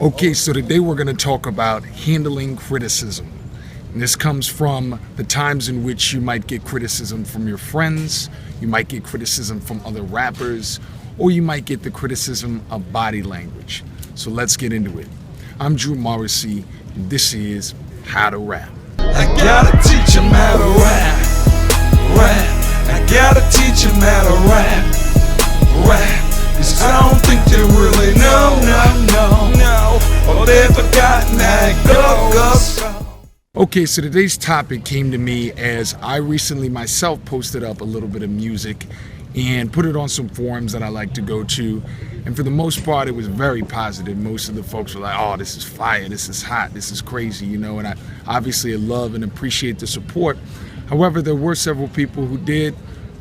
Okay, so today we're going to talk about handling criticism. And this comes from the times in which you might get criticism from your friends, you might get criticism from other rappers, or you might get the criticism of body language. So let's get into it. I'm Drew Morrissey, and this is How to Rap. I gotta teach him how to rap. I gotta teach him how to rap. 'Cause I don't think they really know, or they've forgotten how it goes. Okay, so today's topic came to me as I recently myself posted up a little bit of music and put it on some forums that I like to go to. And for the most part, it was very positive. Most of the folks were like, oh, this is fire, this is hot, this is crazy, you know, and I obviously love and appreciate the support. However, there were several people who did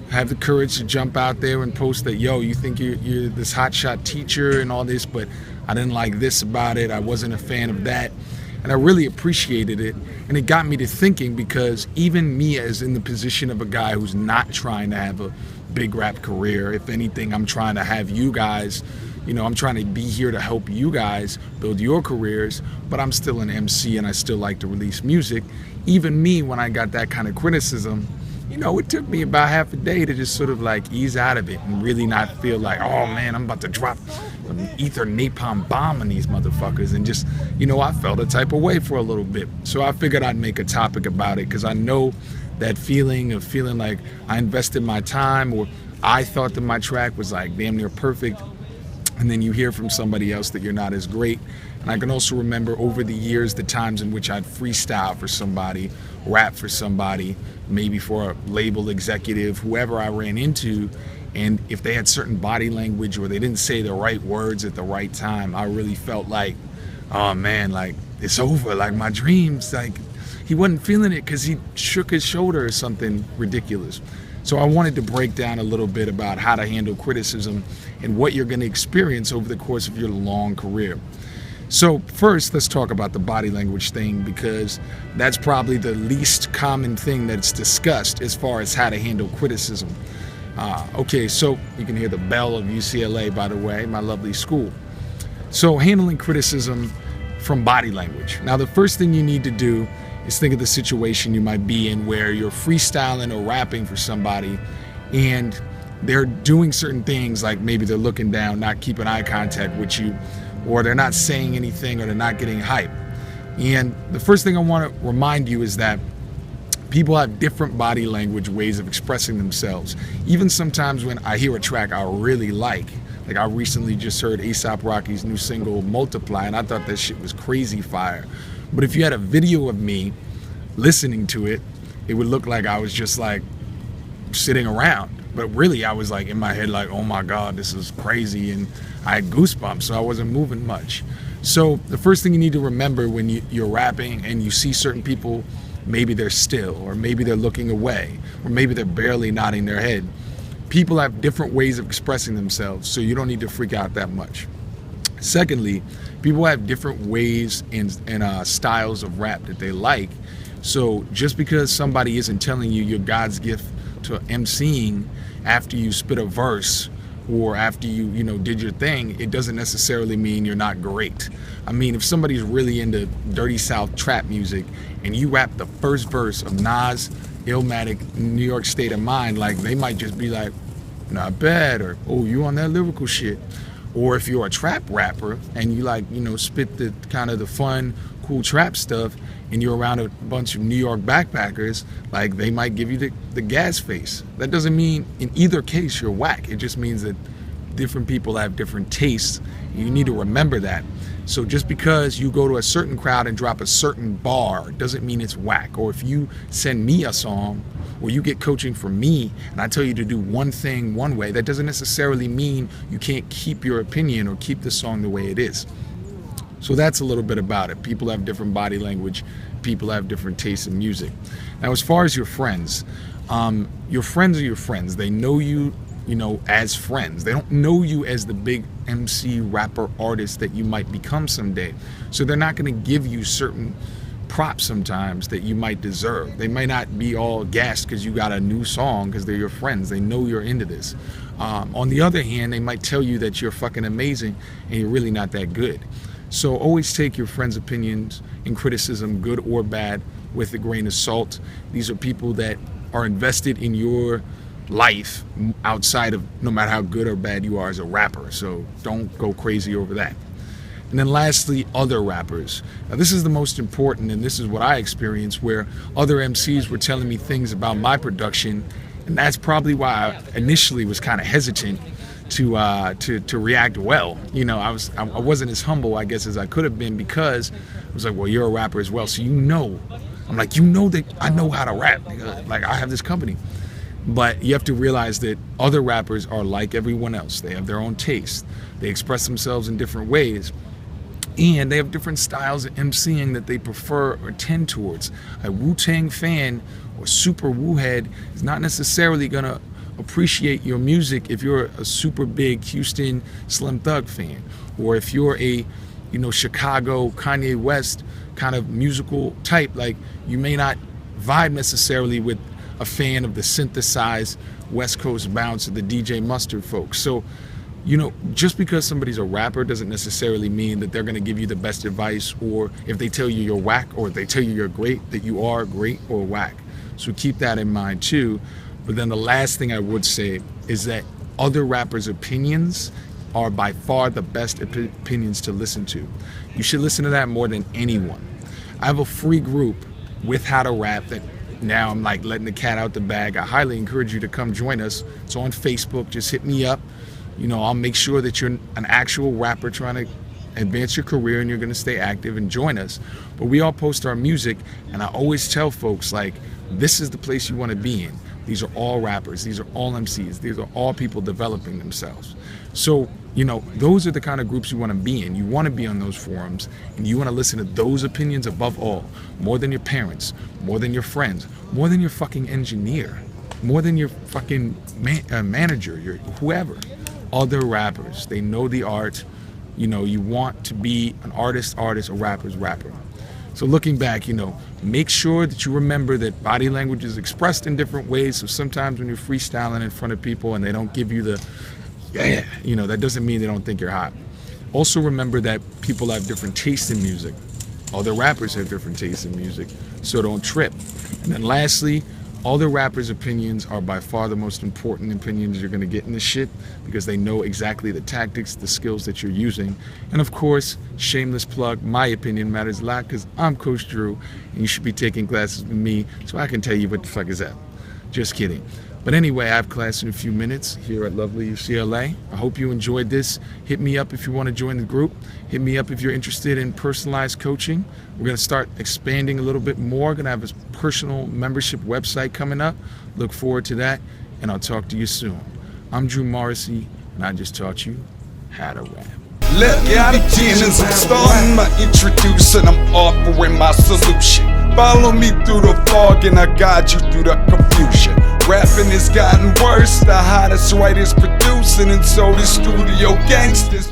have the courage to jump out there and post that, yo, you think you're this hotshot teacher and all this, but I didn't like this about it, I wasn't a fan of that. And I really appreciated it, and it got me to thinking, because even me as in the position of a guy who's not trying to have a big rap career, if anything, I'm trying to have you guys, you know, I'm trying to be here to help you guys build your careers, but I'm still an MC and I still like to release music. Even me, when I got that kind of criticism, you know, it took me about half a day to just sort of like ease out of it and really not feel like, oh man, I'm about to drop an ether napalm bomb on these motherfuckers, and just, you know, I felt a type of way for a little bit. So I figured I'd make a topic about it, because I know that feeling of feeling like I invested my time, or I thought that my track was like damn near perfect, and then you hear from somebody else that you're not as great. And I can also remember over the years the times in which I'd freestyle for somebody, rap for somebody, maybe for a label executive, whoever I ran into, and if they had certain body language or they didn't say the right words at the right time, I really felt like, oh man, like it's over, like my dreams, like he wasn't feeling it because he shook his shoulder or something ridiculous. So I wanted to break down a little bit about how to handle criticism and what you're going to experience over the course of your long career. So first, let's talk about the body language thing, because that's probably the least common thing that's discussed as far as how to handle criticism. Okay, so you can hear the bell of UCLA, by the way, my lovely school. So handling criticism from body language. Now, the first thing you need to do is think of the situation you might be in where you're freestyling or rapping for somebody and they're doing certain things, like maybe they're looking down, not keeping eye contact with you, or they're not saying anything, or they're not getting hype. And the first thing I want to remind you is that people have different body language ways of expressing themselves. Even sometimes when I hear a track I really like I recently just heard A$AP Rocky's new single Multiply, and I thought that shit was crazy fire. But if you had a video of me listening to it, it would look like I was just like sitting around. But really I was like in my head like, oh my God, this is crazy, and I had goosebumps, so I wasn't moving much. So the first thing you need to remember when you're rapping and you see certain people, maybe they're still, or maybe they're looking away, or maybe they're barely nodding their head. People have different ways of expressing themselves, so you don't need to freak out that much. Secondly, people have different ways and styles of rap that they like. So just because somebody isn't telling you you're God's gift to MCing after you spit a verse or after you did your thing, it doesn't necessarily mean you're not great. I mean, if somebody's really into Dirty South trap music and you rap the first verse of Nas, Illmatic, New York State of Mind, like they might just be like, not bad, or oh, you on that lyrical shit. Or if you're a trap rapper and you spit the kind of the fun, cool trap stuff, and you're around a bunch of New York backpackers, like they might give you the gas face. That doesn't mean in either case you're whack. It just means that different people have different tastes. You need to remember that. So just because you go to a certain crowd and drop a certain bar doesn't mean it's whack. Or if you send me a song or you get coaching from me and I tell you to do one thing one way, that doesn't necessarily mean you can't keep your opinion or keep the song the way it is. So that's a little bit about it. People have different body language. People have different tastes in music. Now, as far as your friends are your friends. They know you, as friends. They don't know you as the big MC, rapper, artist that you might become someday. So they're not going to give you certain props sometimes that you might deserve. They might not be all gassed because you got a new song because they're your friends. They know you're into this. On the other hand, they might tell you that you're fucking amazing and you're really not that good. So always take your friends' opinions and criticism, good or bad, with a grain of salt. These are people that are invested in your life outside of no matter how good or bad you are as a rapper. So don't go crazy over that. And then lastly, other rappers. Now this is the most important, and this is what I experienced, where other MCs were telling me things about my production, and that's probably why I initially was kind of hesitant to react well. You know, I wasn't as humble, I guess, as I could have been, because I was like, well, you're a rapper as well, so you know. I'm like, you know that I know how to rap. Like, I have this company. But you have to realize that other rappers are like everyone else. They have their own taste. They express themselves in different ways. And they have different styles of MCing that they prefer or tend towards. A Wu-Tang fan or super Wu head is not necessarily gonna appreciate your music if you're a super big Houston Slim Thug fan, or if you're a, you know, Chicago Kanye West kind of musical type. Like, you may not vibe necessarily with a fan of the synthesized West Coast bounce of the DJ Mustard folks. So, you know, just because somebody's a rapper doesn't necessarily mean that they're going to give you the best advice, or if they tell you you're whack, or if they tell you you're great, that you are great or whack. So keep that in mind too. But then the last thing I would say is that other rappers' opinions are by far the best opinions to listen to. You should listen to that more than anyone. I have a free group with How to Rap that now I'm like letting the cat out the bag. I highly encourage you to come join us. It's on Facebook. Just hit me up. You know, I'll make sure that you're an actual rapper trying to advance your career and you're going to stay active, and join us. But we all post our music, and I always tell folks, like, this is the place you want to be in. These are all rappers. These are all MCs. These are all people developing themselves. So, you know, those are the kind of groups you want to be in. You want to be on those forums, and you want to listen to those opinions above all, more than your parents, more than your friends, more than your fucking engineer, more than your fucking manager, your whoever. Other rappers, they know the art. You know, you want to be an artist, a rapper's rapper. So looking back, you know, make sure that you remember that body language is expressed in different ways. So sometimes when you're freestyling in front of people and they don't give you the, yeah, you know, that doesn't mean they don't think you're hot. Also remember that people have different tastes in music. Other rappers have different tastes in music, so don't trip. And then lastly, all the rappers' opinions are by far the most important opinions you're going to get in this shit, because they know exactly the tactics, the skills that you're using. And of course, shameless plug, my opinion matters a lot, because I'm Coach Drew, and you should be taking classes with me so I can tell you what the fuck is that. Just kidding. But anyway, I have class in a few minutes here at lovely UCLA. I hope you enjoyed this. Hit me up if you want to join the group. Hit me up if you're interested in personalized coaching. We're going to start expanding a little bit more. Going to have a personal membership website coming up. Look forward to that, and I'll talk to you soon. I'm Drew Morrissey, and I just taught you how to rap. Let me begin as I'm starting my introduction. I'm offering my solution. Follow me through the fog and I guide you through the confusion. Rapping has gotten worse, the hottest writers producing, and so the studio gangsters.